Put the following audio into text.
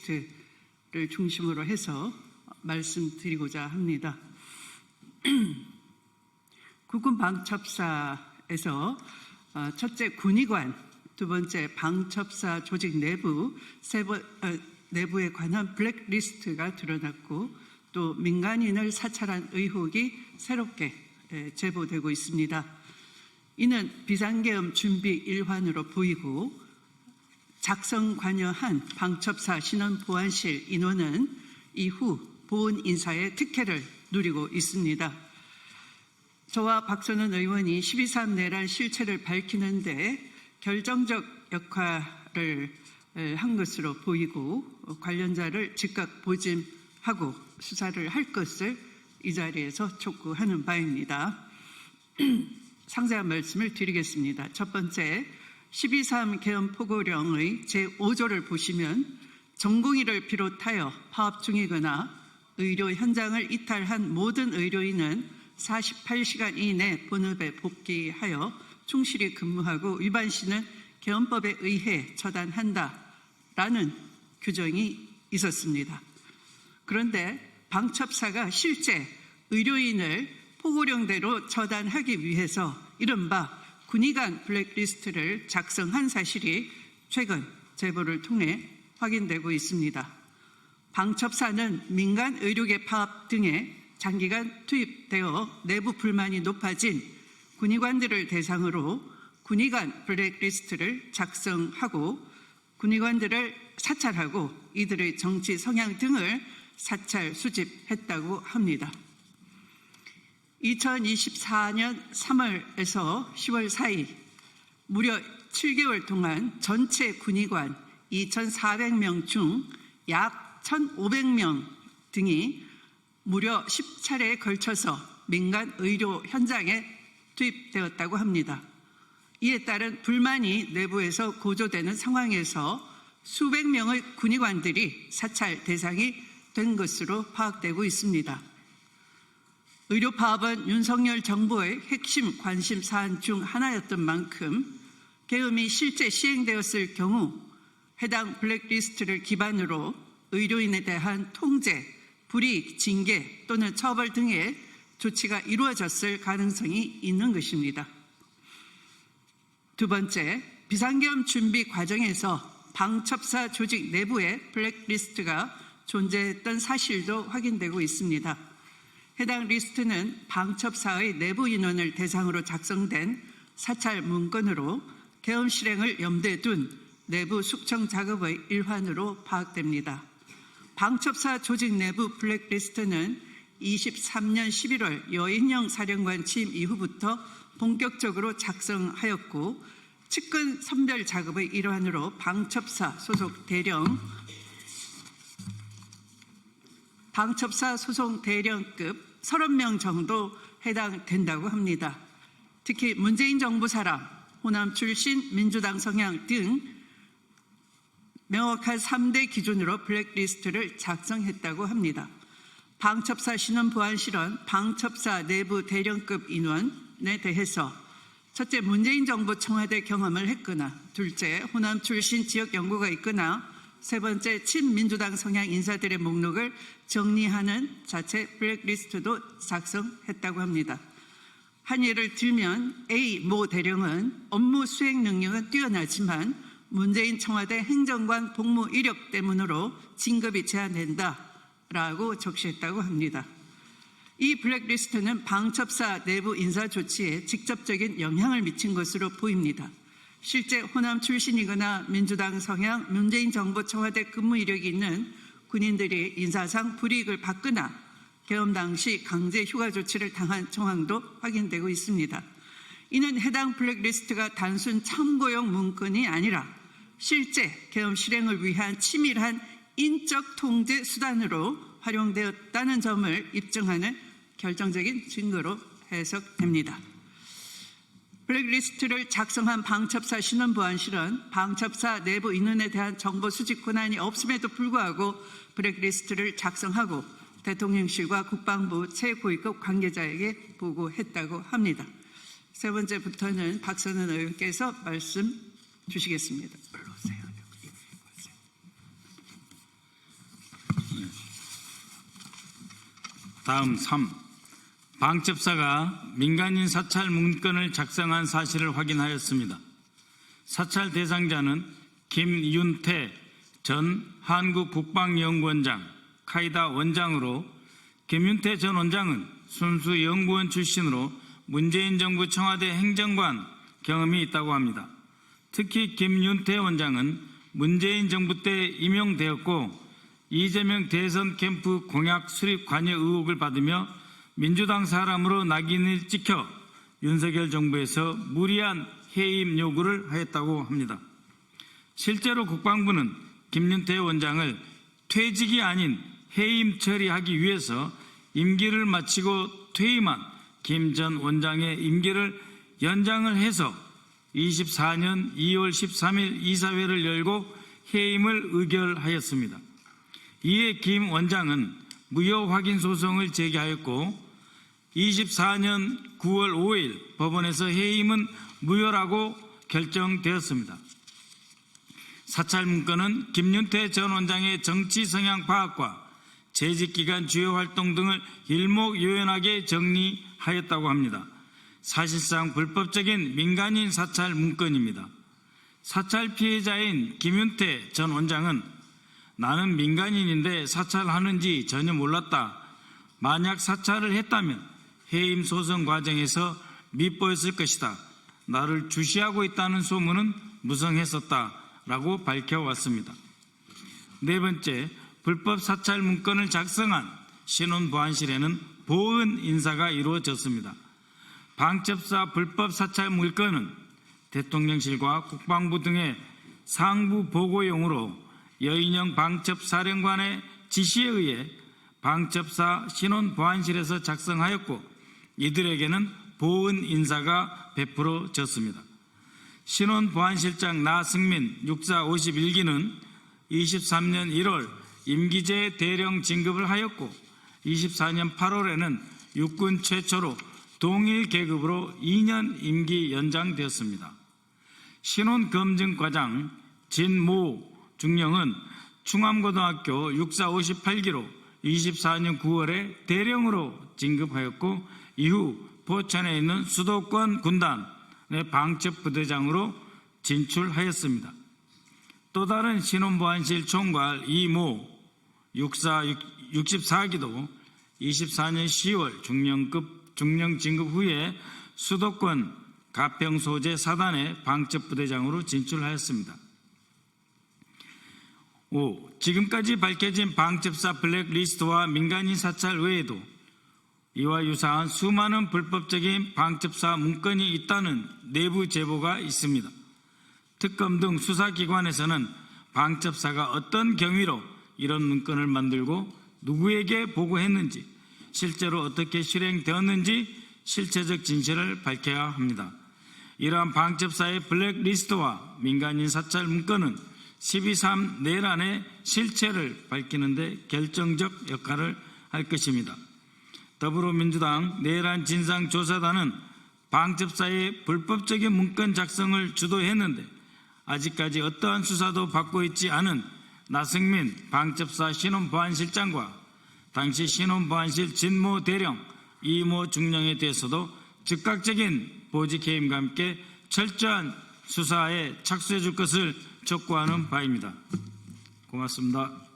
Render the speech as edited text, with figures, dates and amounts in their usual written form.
블랙리스트를 중심으로 해서 말씀드리고자 합니다. 국군 방첩사에서 첫째 군의관, 두 번째 방첩사 조직 내부에 관한 블랙리스트가 드러났고 또 민간인을 사찰한 의혹이 새롭게 제보되고 있습니다. 이는 비상계엄 준비 일환으로 보이고 작성 관여한 방첩사 신원보안실 인원은 이후 보훈 인사의 특혜를 누리고 있습니다. 저와 박선원 의원이 12.3 내란 실체를 밝히는데 결정적 역할을 한 것으로 보이고 관련자를 즉각 보짐하고 수사를 할 것을 이 자리에서 촉구하는 바입니다. 상세한 말씀을 드리겠습니다. 첫 번째, 12.3 계엄 포고령의 제5조를 보시면 전공의를 비롯하여 파업 중이거나 의료 현장을 이탈한 모든 의료인은 48시간 이내 본업에 복귀하여 충실히 근무하고 위반 시는 계엄법에 의해 처단한다라는 규정이 있었습니다. 그런데 방첩사가 실제 의료인을 포고령대로 처단하기 위해서 이른바 군의관 블랙리스트를 작성한 사실이 최근 제보를 통해 확인되고 있습니다. 방첩사는 민간 의료계 파업 등에 장기간 투입되어 내부 불만이 높아진 군의관들을 대상으로 군의관 블랙리스트를 작성하고 군의관들을 사찰하고 이들의 정치 성향 등을 사찰 수집했다고 합니다. 2024년 3월에서 10월 사이 무려 7개월 동안 전체 군의관 2,400명 중 약 1,500명 등이 무려 10차례에 걸쳐서 민간 의료 현장에 투입되었다고 합니다. 이에 따른 불만이 내부에서 고조되는 상황에서 수백 명의 군의관들이 사찰 대상이 된 것으로 파악되고 있습니다. 의료 파업은 윤석열 정부의 핵심 관심 사안 중 하나였던 만큼 계엄이 실제 시행되었을 경우 해당 블랙리스트를 기반으로 의료인에 대한 통제, 불이익, 징계 또는 처벌 등의 조치가 이루어졌을 가능성이 있는 것입니다. 두 번째, 비상계엄 준비 과정에서 방첩사 조직 내부에 블랙리스트가 존재했던 사실도 확인되고 있습니다. 해당 리스트는 방첩사의 내부 인원을 대상으로 작성된 사찰 문건으로 계엄 실행을 염두에 둔 내부 숙청 작업의 일환으로 파악됩니다. 방첩사 조직 내부 블랙리스트는 23년 11월 여인영 사령관 취임 이후부터 본격적으로 작성하였고 측근 선별 작업의 일환으로 방첩사 소속 대령급 급 30명 정도 해당된다고 합니다. 특히 문재인 정부 사람, 호남 출신, 민주당 성향 등 명확한 3대 기준으로 블랙리스트를 작성했다고 합니다. 방첩사 신원보안실은 방첩사 내부 대령급 인원에 대해서 첫째, 문재인 정부 청와대 경험을 했거나 둘째, 호남 출신 지역 연고가 있거나 세 번째, 친민주당 성향 인사들의 목록을 정리하는 자체 블랙리스트도 작성했다고 합니다. 한 예를 들면 A 모 대령은 업무 수행 능력은 뛰어나지만 문재인 청와대 행정관 복무 이력 때문으로 진급이 제한된다라고 적시했다고 합니다. 이 블랙리스트는 방첩사 내부 인사 조치에 직접적인 영향을 미친 것으로 보입니다. 실제 호남 출신이거나 민주당 성향, 문재인 정부 청와대 근무 이력이 있는 군인들이 인사상 불이익을 받거나 계엄 당시 강제 휴가 조치를 당한 정황도 확인되고 있습니다. 이는 해당 블랙리스트가 단순 참고용 문건이 아니라 실제 계엄 실행을 위한 치밀한 인적 통제 수단으로 활용되었다는 점을 입증하는 결정적인 증거로 해석됩니다. 블랙리스트를 작성한 방첩사 신원보안실은 방첩사 내부 인원에 대한 정보 수집 권한이 없음에도 불구하고 블랙리스트를 작성하고 대통령실과 국방부 최고위급 관계자에게 보고했다고 합니다. 세 번째부터는 박선원 의원께서 말씀 주시겠습니다. 다음 3. 방첩사가 민간인 사찰 문건을 작성한 사실을 확인하였습니다. 사찰 대상자는 김윤태 전 한국국방연구원장, 카이다 원장으로 김윤태 전 원장은 순수 연구원 출신으로 문재인 정부 청와대 행정관 경험이 있다고 합니다. 특히 김윤태 원장은 문재인 정부 때 임용되었고 이재명 대선 캠프 공약 수립 관여 의혹을 받으며 민주당 사람으로 낙인을 찍혀 윤석열 정부에서 무리한 해임 요구를 하였다고 합니다. 실제로 국방부는 김윤태 원장을 퇴직이 아닌 해임 처리하기 위해서 임기를 마치고 퇴임한 김 전 원장의 임기를 연장을 해서 24년 2월 13일 이사회를 열고 해임을 의결하였습니다. 이에 김 원장은 무효 확인 소송을 제기하였고 24년 9월 5일 법원에서 해임은 무효라고 결정되었습니다. 사찰 문건은 김윤태 전 원장의 정치 성향 파악과 재직기간 주요 활동 등을 일목요연하게 정리하였다고 합니다. 사실상 불법적인 민간인 사찰 문건입니다. 사찰 피해자인 김윤태 전 원장은 나는 민간인인데 사찰하는지 전혀 몰랐다. 만약 사찰을 했다면 해임 소송 과정에서 밉보였을 것이다. 나를 주시하고 있다는 소문은 무성했었다라고 밝혀왔습니다. 네 번째, 불법 사찰 문건을 작성한 신원보안실에는 보은 인사가 이루어졌습니다. 방첩사 불법 사찰 문건은 대통령실과 국방부 등의 상부 보고용으로 여인영 방첩사령관의 지시에 의해 방첩사 신원보안실에서 작성하였고 이들에게는 보은 인사가 베풀어졌습니다. 신원보안실장 나승민 육사 51기는 23년 1월 임기제 대령 진급을 하였고 24년 8월에는 육군 최초로 동일 계급으로 2년 임기 연장되었습니다. 신원검증과장 진모 중령은 충암고등학교 육사 58기로 24년 9월에 대령으로 진급하였고 이후 포천에 있는 수도권 군단의 방첩부대장으로 진출하였습니다. 또 다른 신원보안실 총괄 이모 육사 64기도 24년 10월 중령 진급 후에 수도권 가평소재 사단의 방첩부대장으로 진출하였습니다. 5. 지금까지 밝혀진 방첩사 블랙리스트와 민간인 사찰 외에도 이와 유사한 수많은 불법적인 방첩사 문건이 있다는 내부 제보가 있습니다. 특검 등 수사기관에서는 방첩사가 어떤 경위로 이런 문건을 만들고 누구에게 보고했는지, 실제로 어떻게 실행되었는지 실체적 진실을 밝혀야 합니다. 이러한 방첩사의 블랙리스트와 민간인 사찰 문건은 12.3 내란의 실체를 밝히는 데 결정적 역할을 할 것입니다. 더불어민주당 내란 진상조사단은 방첩사의 불법적인 문건 작성을 주도했는데 아직까지 어떠한 수사도 받고 있지 않은 나승민 방첩사 신원보안실장과 당시 신원보안실 진모 대령, 이모 중령에 대해서도 즉각적인 보직해임과 함께 철저한 수사에 착수해 줄 것을 촉구하는 바입니다. 고맙습니다.